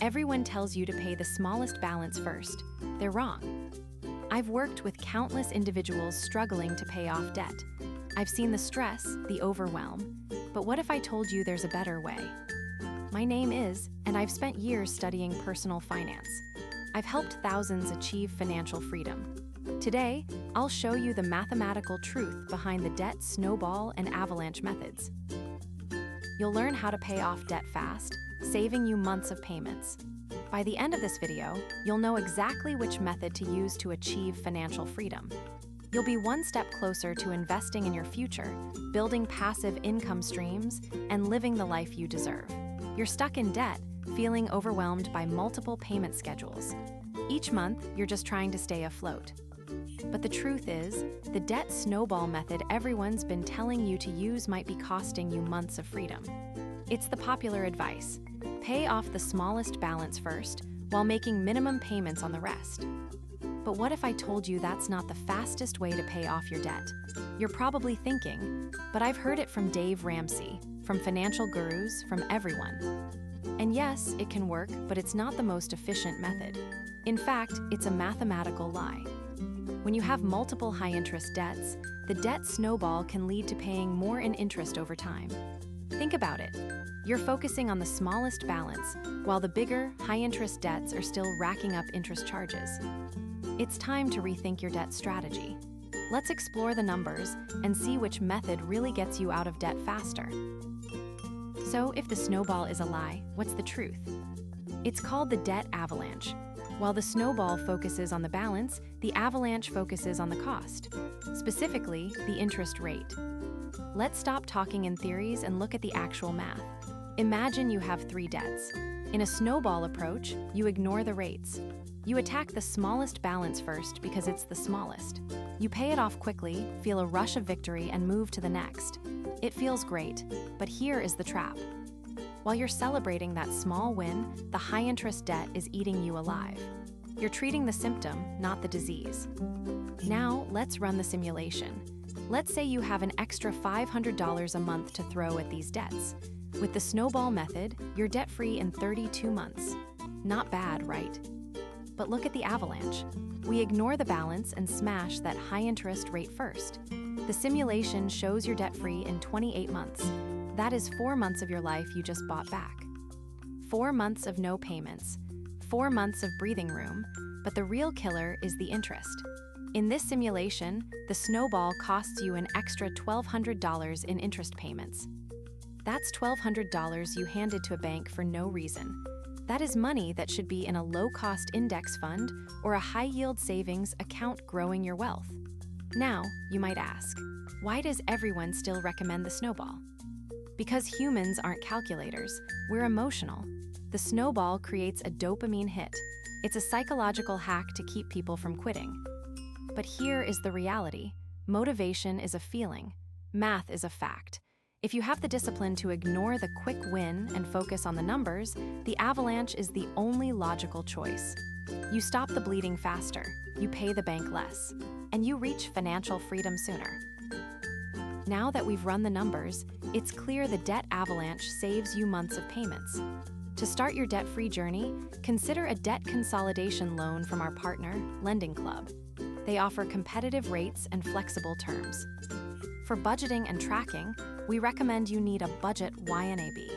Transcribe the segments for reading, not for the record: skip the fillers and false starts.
Everyone tells you to pay the smallest balance first. They're wrong. I've worked with countless individuals struggling to pay off debt. I've seen the stress, the overwhelm. But what if I told you there's a better way? My name is, and I've spent years studying personal finance. I've helped thousands achieve financial freedom. Today, I'll show you the mathematical truth behind the debt snowball and avalanche methods. You'll learn how to pay off debt fast, saving you months of payments. By the end of this video, you'll know exactly which method to use to achieve financial freedom. You'll be one step closer to investing in your future, building passive income streams, and living the life you deserve. You're stuck in debt, feeling overwhelmed by multiple payment schedules. Each month, you're just trying to stay afloat. But the truth is, the debt snowball method everyone's been telling you to use might be costing you months of freedom. It's the popular advice: pay off the smallest balance first, while making minimum payments on the rest. But what if I told you that's not the fastest way to pay off your debt? You're probably thinking, but I've heard it from Dave Ramsey, from financial gurus, from everyone. And yes, it can work, but it's not the most efficient method. In fact, it's a mathematical lie. When you have multiple high-interest debts, the debt snowball can lead to paying more in interest over time. Think about it. You're focusing on the smallest balance, while the bigger, high-interest debts are still racking up interest charges. It's time to rethink your debt strategy. Let's explore the numbers and see which method really gets you out of debt faster. So, if the snowball is a lie, what's the truth? It's called the debt avalanche. While the snowball focuses on the balance, the avalanche focuses on the cost, specifically the interest rate. Let's stop talking in theories and look at the actual math. Imagine you have 3 debts. In a snowball approach, you ignore the rates. You attack the smallest balance first because it's the smallest. You pay it off quickly, feel a rush of victory, and move to the next. It feels great, but here is the trap. While you're celebrating that small win, the high-interest debt is eating you alive. You're treating the symptom, not the disease. Now, let's run the simulation. Let's say you have an extra $500 a month to throw at these debts. With the snowball method, you're debt-free in 32 months. Not bad, right? But look at the avalanche. We ignore the balance and smash that high-interest rate first. The simulation shows you're debt-free in 28 months. That is 4 months of your life you just bought back. 4 months of no payments. 4 months of breathing room, but the real killer is the interest. In this simulation, the snowball costs you an extra $1,200 in interest payments. That's $1,200 you handed to a bank for no reason. That is money that should be in a low-cost index fund or a high-yield savings account growing your wealth. Now, you might ask, why does everyone still recommend the snowball? Because humans aren't calculators, we're emotional. The snowball creates a dopamine hit. It's a psychological hack to keep people from quitting. But here is the reality. Motivation is a feeling. Math is a fact. If you have the discipline to ignore the quick win and focus on the numbers, the avalanche is the only logical choice. You stop the bleeding faster, you pay the bank less, and you reach financial freedom sooner. Now that we've run the numbers, it's clear the debt avalanche saves you months of payments. To start your debt-free journey, consider a debt consolidation loan from our partner, Lending Club. They offer competitive rates and flexible terms. For budgeting and tracking, we recommend you need a budget YNAB.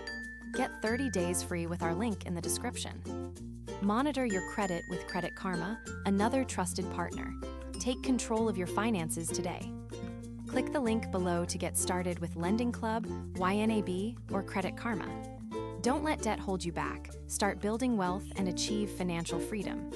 Get 30 days free with our link in the description. Monitor your credit with Credit Karma, another trusted partner. Take control of your finances today. Click the link below to get started with Lending Club, YNAB, or Credit Karma. Don't let debt hold you back. Start building wealth and achieve financial freedom.